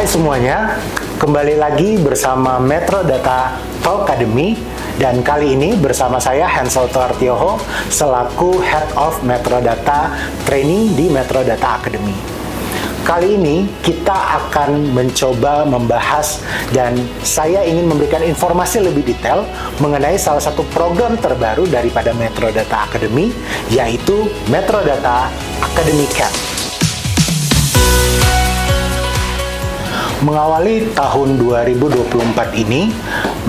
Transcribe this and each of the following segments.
Hai semuanya, kembali lagi bersama Metro Data Talkademy dan kali ini bersama saya Hensel Tuartioho selaku Head of Metro Data Training di Metro Data Academy. Kali ini kita akan mencoba membahas dan saya ingin memberikan informasi lebih detail mengenai salah satu program terbaru daripada Metro Data Academy, yaitu Metro Data Academy Camp. Mengawali tahun 2024 ini,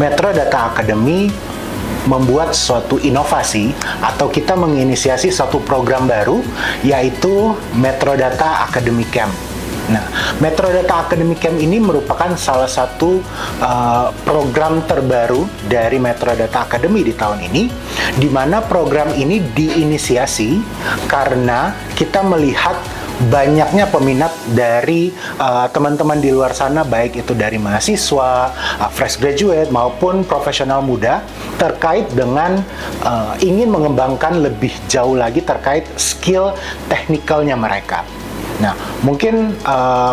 Metro Data Academy membuat suatu inovasi atau kita menginisiasi suatu program baru, yaitu Metro Data Academy Camp. Nah, Metro Data Academy Camp ini merupakan salah satu program terbaru dari Metro Data Academy di tahun ini, di mana program ini diinisiasi karena kita melihat banyaknya peminat dari teman-teman di luar sana, baik itu dari mahasiswa, fresh graduate maupun profesional muda, terkait dengan ingin mengembangkan lebih jauh lagi terkait skill teknikalnya mereka. Nah, mungkin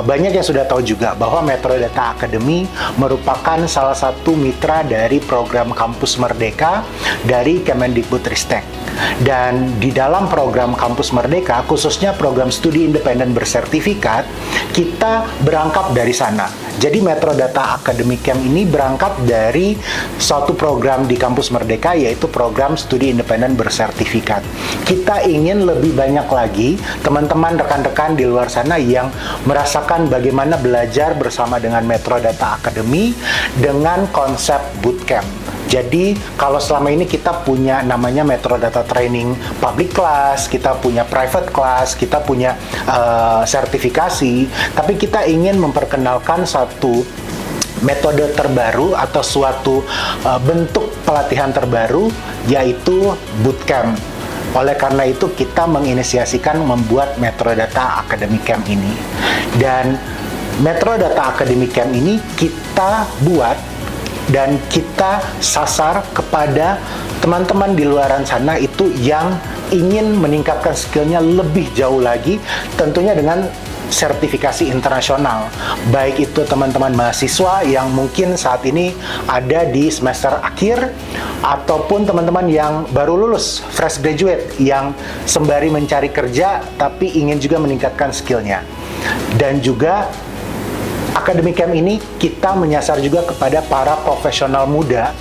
banyak yang sudah tahu juga bahwa Metro Data Academy merupakan salah satu mitra dari program Kampus Merdeka dari Kemendikbudristek. Dan di dalam program Kampus Merdeka, khususnya program studi independen bersertifikat, kita berangkat dari sana. Jadi Metro Data Academy Camp ini berangkat dari suatu program di Kampus Merdeka, yaitu program studi independen bersertifikat. Kita ingin lebih banyak lagi teman-teman rekan-rekan di luar sana yang merasakan bagaimana belajar bersama dengan Metro Data Academy dengan konsep bootcamp. Jadi, kalau selama ini kita punya namanya Metro Data Training Public Class, kita punya Private Class, kita punya sertifikasi, tapi kita ingin memperkenalkan satu metode terbaru atau suatu bentuk pelatihan terbaru, yaitu bootcamp. Oleh karena itu, kita menginisiasikan membuat Metro Data Academy Camp ini. Dan Metro Data Academy Camp ini kita buat dan kita sasar kepada teman-teman di luaran sana itu yang ingin meningkatkan skillnya lebih jauh lagi, tentunya dengan sertifikasi internasional. Baik itu teman-teman mahasiswa yang mungkin saat ini ada di semester akhir, ataupun teman-teman yang baru lulus, fresh graduate, yang sembari mencari kerja tapi ingin juga meningkatkan skillnya. Dan juga Academy Camp ini kita menyasar juga kepada para profesional muda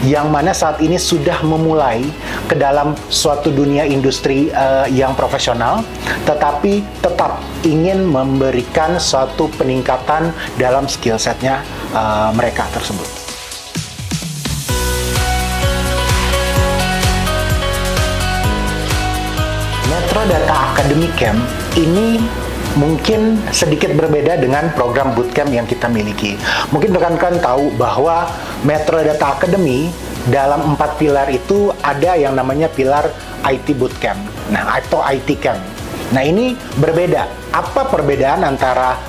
yang mana saat ini sudah memulai ke dalam suatu dunia industri yang profesional, tetapi tetap ingin memberikan suatu peningkatan dalam skill setnya mereka tersebut. Metro Data Academy Camp ini mungkin sedikit berbeda dengan program bootcamp yang kita miliki. Mungkin rekan-rekan tahu bahwa Metro Data Academy dalam 4 pilar itu ada yang namanya pilar IT Bootcamp, nah atau IT Camp. Nah, ini berbeda. Apa perbedaan antara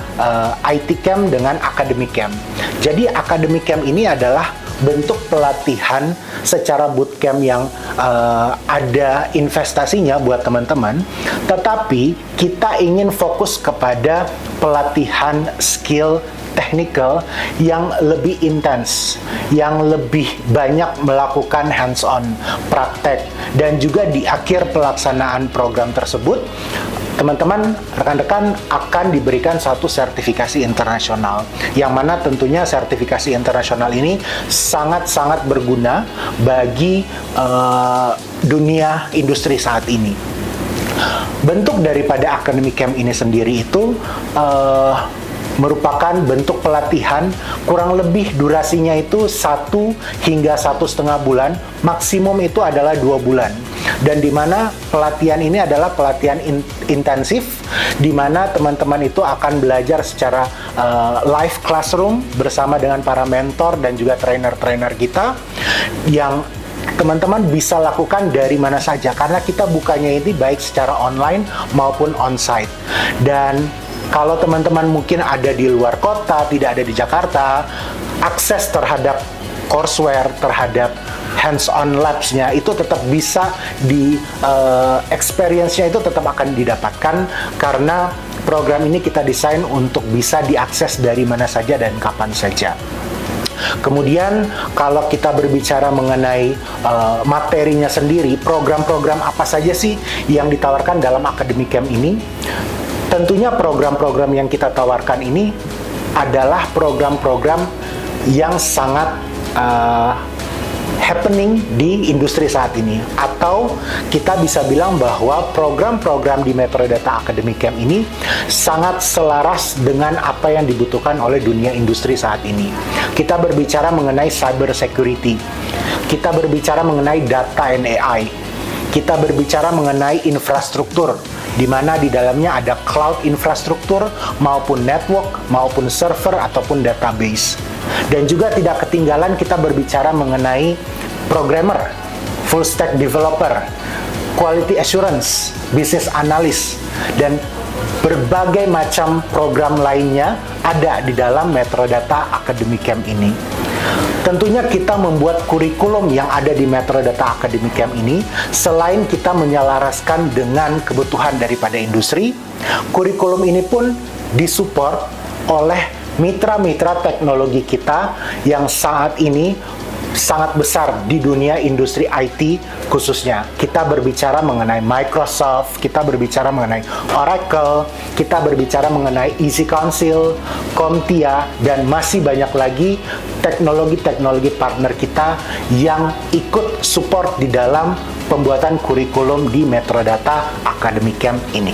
IT Camp dengan Academy Camp? Jadi Academy Camp ini adalah bentuk pelatihan secara bootcamp yang ada investasinya buat teman-teman, tetapi kita ingin fokus kepada pelatihan skill technical yang lebih intens, yang lebih banyak melakukan hands-on, praktek, dan juga di akhir pelaksanaan program tersebut, teman-teman, rekan-rekan akan diberikan satu sertifikasi internasional, yang mana tentunya sertifikasi internasional ini sangat-sangat berguna bagi dunia industri saat ini. Bentuk daripada Academy Camp ini sendiri itu merupakan bentuk pelatihan, kurang lebih durasinya itu 1 hingga 1,5 bulan, maksimum itu adalah 2 bulan. Dan di mana pelatihan ini adalah pelatihan intensif, di mana teman-teman itu akan belajar secara live classroom bersama dengan para mentor dan juga trainer-trainer kita, yang teman-teman bisa lakukan dari mana saja, karena kita bukanya ini baik secara online maupun onsite. Dan kalau teman-teman mungkin ada di luar kota, tidak ada di Jakarta, akses terhadap courseware, terhadap hands-on labs-nya itu tetap bisa di experience-nya itu tetap akan didapatkan, karena program ini kita desain untuk bisa diakses dari mana saja dan kapan saja. Kemudian kalau kita berbicara mengenai materinya sendiri, program-program apa saja sih yang ditawarkan dalam Academy Camp ini? Tentunya program-program yang kita tawarkan ini adalah program-program yang sangat happening di industri saat ini, atau kita bisa bilang bahwa program-program di Metrodata Academy Camp ini sangat selaras dengan apa yang dibutuhkan oleh dunia industri saat ini. Kita berbicara mengenai cyber security, kita berbicara mengenai data and AI, kita berbicara mengenai infrastruktur, di mana di dalamnya ada cloud infrastruktur maupun network maupun server ataupun database. Dan juga tidak ketinggalan kita berbicara mengenai programmer, full stack developer, quality assurance, business analyst, dan berbagai macam program lainnya ada di dalam Metrodata Academy Camp ini. Tentunya kita membuat kurikulum yang ada di Metrodata Academy Camp ini, selain kita menyelaraskan dengan kebutuhan daripada industri, kurikulum ini pun disupport oleh mitra-mitra teknologi kita yang saat ini sangat besar di dunia industri IT khususnya. Kita berbicara mengenai Microsoft, kita berbicara mengenai Oracle, kita berbicara mengenai Easy Council, CompTIA, dan masih banyak lagi teknologi-teknologi partner kita yang ikut support di dalam pembuatan kurikulum di Metrodata Academy Camp ini.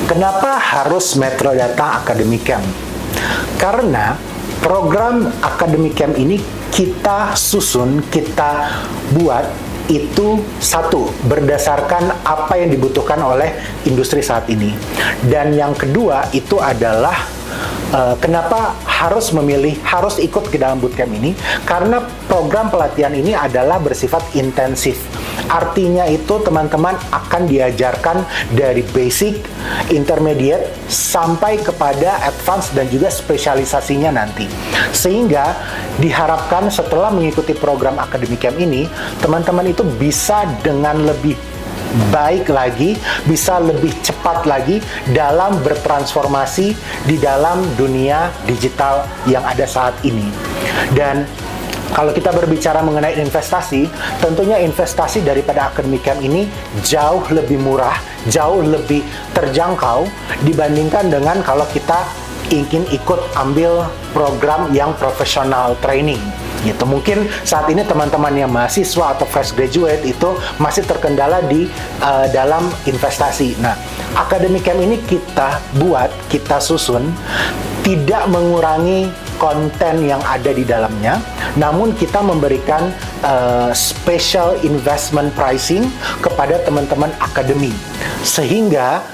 Kenapa harus Metrodata Academy Camp? Karena program Academy Camp ini kita susun, kita buat itu satu, berdasarkan apa yang dibutuhkan oleh industri saat ini. Dan yang kedua itu adalah kenapa harus ikut ke dalam bootcamp ini? Karena program pelatihan ini adalah bersifat intensif. Artinya itu teman-teman akan diajarkan dari basic, intermediate, sampai kepada advance dan juga spesialisasinya nanti. Sehingga diharapkan setelah mengikuti program Academy Camp ini, teman-teman itu bisa dengan lebih baik lagi, bisa lebih cepat lagi dalam bertransformasi di dalam dunia digital yang ada saat ini. Dan kalau kita berbicara mengenai investasi, tentunya investasi daripada Academy Camp ini jauh lebih murah, jauh lebih terjangkau dibandingkan dengan kalau kita ingin ikut ambil program yang profesional training. Gitu. Mungkin saat ini teman-teman yang mahasiswa atau fresh graduate itu masih terkendala di dalam investasi. Nah, Academy Camp ini kita buat, kita susun, tidak mengurangi konten yang ada di dalamnya, namun kita memberikan special investment pricing kepada teman-teman akademi, sehingga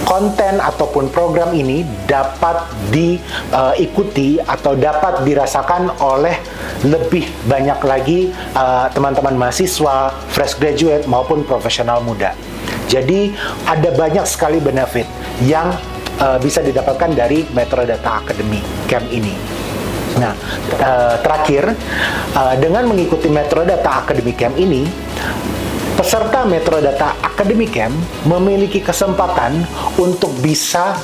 konten ataupun program ini dapat diikuti atau dapat dirasakan oleh lebih banyak lagi teman-teman mahasiswa, fresh graduate maupun profesional muda. Jadi ada banyak sekali benefit yang bisa didapatkan dari Metrodata Academy Camp ini. Nah, terakhir, dengan mengikuti Metrodata Academy Camp ini, peserta Metrodata Academy Camp memiliki kesempatan untuk bisa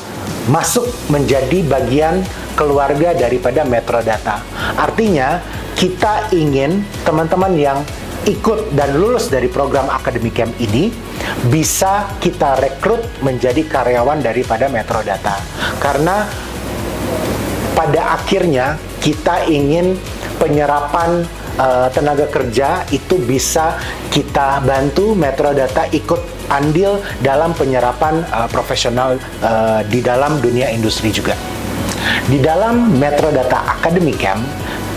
masuk menjadi bagian keluarga daripada Metrodata. Artinya, kita ingin teman-teman yang ikut dan lulus dari program Academy Camp ini bisa kita rekrut menjadi karyawan daripada Metrodata. Karena pada akhirnya kita ingin penyerapan tenaga kerja itu bisa kita bantu Metrodata ikut andil dalam penyerapan profesional di dalam dunia industri juga. Di dalam Metrodata Academy Camp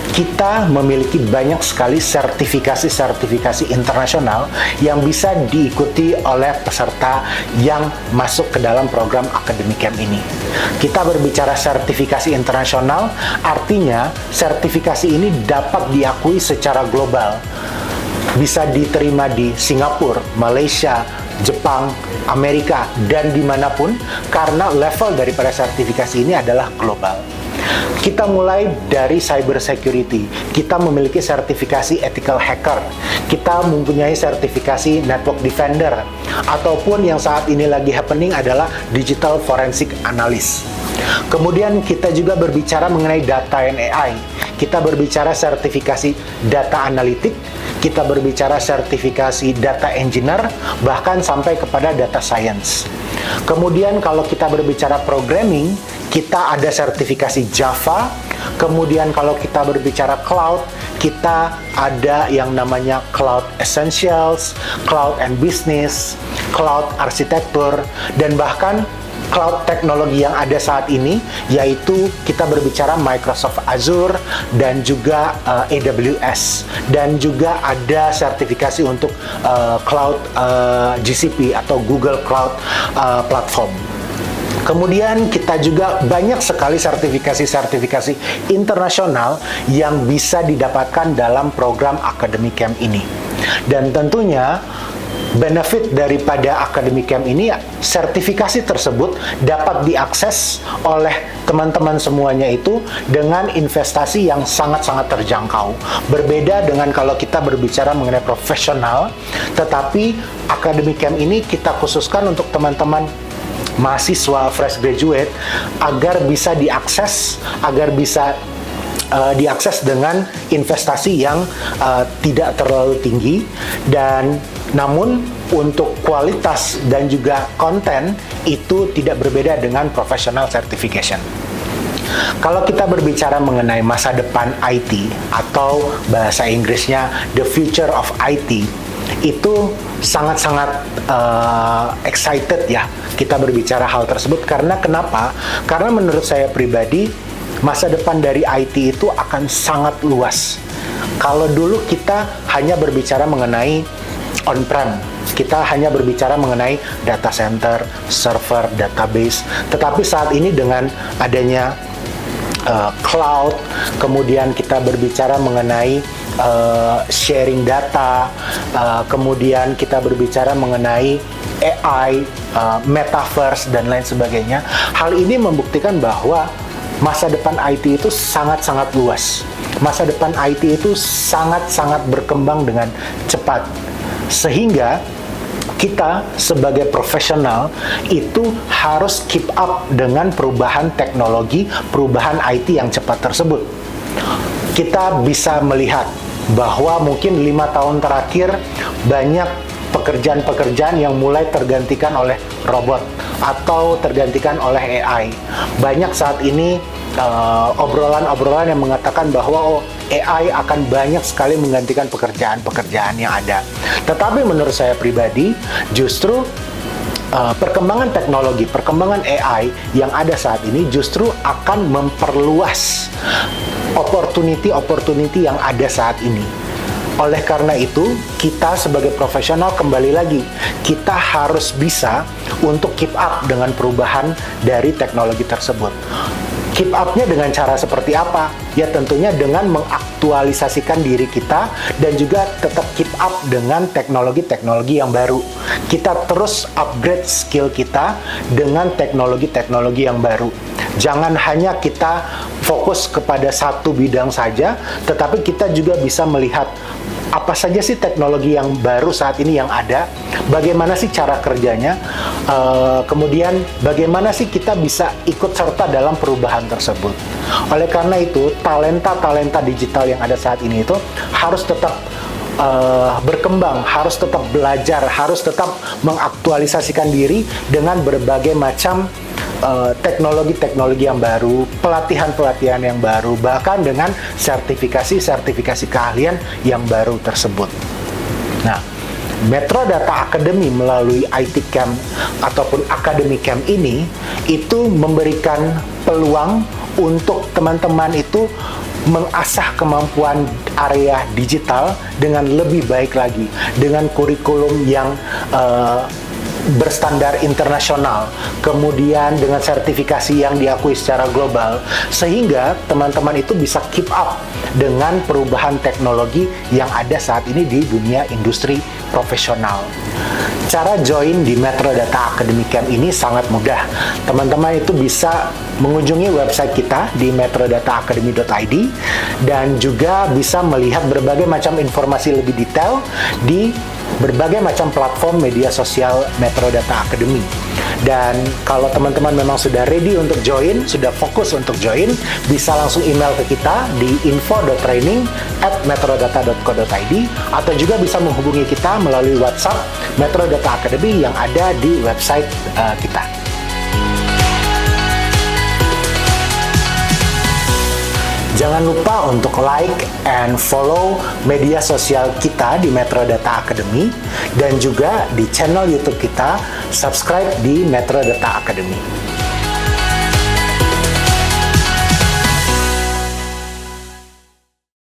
kita memiliki banyak sekali sertifikasi-sertifikasi internasional yang bisa diikuti oleh peserta yang masuk ke dalam program Academy Camp ini. Kita berbicara sertifikasi internasional, artinya sertifikasi ini dapat diakui secara global. Bisa diterima di Singapura, Malaysia, Jepang, Amerika, dan dimanapun, karena level daripada sertifikasi ini adalah global. Kita mulai dari cyber security. Kita memiliki sertifikasi ethical hacker. Kita mempunyai sertifikasi network defender. Ataupun yang saat ini lagi happening adalah digital forensic analyst. Kemudian kita juga berbicara mengenai data and AI. Kita berbicara sertifikasi data analitik, kita berbicara sertifikasi data engineer, bahkan sampai kepada data science. Kemudian kalau kita berbicara programming, kita ada sertifikasi Java. Kemudian kalau kita berbicara cloud, kita ada yang namanya Cloud Essentials, Cloud and Business, Cloud Architecture, dan bahkan cloud teknologi yang ada saat ini, yaitu kita berbicara Microsoft Azure dan juga AWS, dan juga ada sertifikasi untuk cloud GCP atau Google Cloud Platform. Kemudian kita juga banyak sekali sertifikasi-sertifikasi internasional yang bisa didapatkan dalam program Academy Camp ini. Dan tentunya benefit daripada Academy Camp ini, sertifikasi tersebut dapat diakses oleh teman-teman semuanya itu dengan investasi yang sangat-sangat terjangkau. Berbeda dengan kalau kita berbicara mengenai profesional, tetapi Academy Camp ini kita khususkan untuk teman-teman mahasiswa fresh graduate agar bisa diakses, diakses dengan investasi yang tidak terlalu tinggi, dan namun untuk kualitas dan juga konten itu tidak berbeda dengan professional certification. Kalau kita berbicara mengenai masa depan IT atau bahasa Inggrisnya the future of IT, itu sangat-sangat excited ya kita berbicara hal tersebut. Karena kenapa? Karena menurut saya pribadi, masa depan dari IT itu akan sangat luas. Kalau dulu kita hanya berbicara mengenai on-prem, kita hanya berbicara mengenai data center, server, database. Tetapi saat ini dengan adanya cloud, kemudian kita berbicara mengenai sharing data, kemudian kita berbicara mengenai AI, metaverse, dan lain sebagainya. Hal ini membuktikan bahwa masa depan IT itu sangat-sangat luas. Masa depan IT itu sangat-sangat berkembang dengan cepat. Sehingga kita sebagai profesional itu harus keep up dengan perubahan teknologi, perubahan IT yang cepat tersebut. Kita bisa melihat bahwa mungkin 5 tahun terakhir banyak pekerjaan-pekerjaan yang mulai tergantikan oleh robot atau tergantikan oleh AI. Banyak saat ini obrolan-obrolan yang mengatakan bahwa AI akan banyak sekali menggantikan pekerjaan-pekerjaan yang ada. Tetapi menurut saya pribadi, justru perkembangan teknologi, perkembangan AI yang ada saat ini justru akan memperluas opportunity yang ada saat ini. Oleh karena itu, kita sebagai profesional kembali lagi, kita harus bisa untuk keep up dengan perubahan dari teknologi tersebut. Keep up-nya dengan cara seperti apa? Ya tentunya dengan mengaktualisasikan diri kita dan juga tetap keep up dengan teknologi-teknologi yang baru. Kita terus upgrade skill kita dengan teknologi-teknologi yang baru. Jangan hanya kita fokus kepada satu bidang saja, tetapi kita juga bisa melihat apa saja sih teknologi yang baru saat ini yang ada, bagaimana sih cara kerjanya, kemudian bagaimana sih kita bisa ikut serta dalam perubahan tersebut. Oleh karena itu, talenta-talenta digital yang ada saat ini itu harus tetap berkembang, harus tetap belajar, harus tetap mengaktualisasikan diri dengan berbagai macam teknologi-teknologi yang baru, pelatihan-pelatihan yang baru, bahkan dengan sertifikasi-sertifikasi keahlian yang baru tersebut. Nah, Metro Data Academy melalui IT Camp ataupun Academy Camp ini itu memberikan peluang untuk teman-teman itu mengasah kemampuan area digital dengan lebih baik lagi, dengan kurikulum yang berstandar internasional, kemudian dengan sertifikasi yang diakui secara global, sehingga teman-teman itu bisa keep up dengan perubahan teknologi yang ada saat ini di dunia industri profesional. Cara join di Metro Data Academy Camp ini sangat mudah. Teman-teman itu bisa mengunjungi website kita di metrodataacademy.id dan juga bisa melihat berbagai macam informasi lebih detail di berbagai macam platform media sosial Metro Data Academy. Dan kalau teman-teman memang sudah ready untuk join, sudah fokus untuk join, bisa langsung email ke kita di info.training@metrodata.co.id atau juga bisa menghubungi kita melalui WhatsApp Metro Data Academy yang ada di website kita. Jangan lupa untuk like and follow media sosial kita di Metro Data Academy dan juga di channel YouTube kita, subscribe di Metro Data Academy.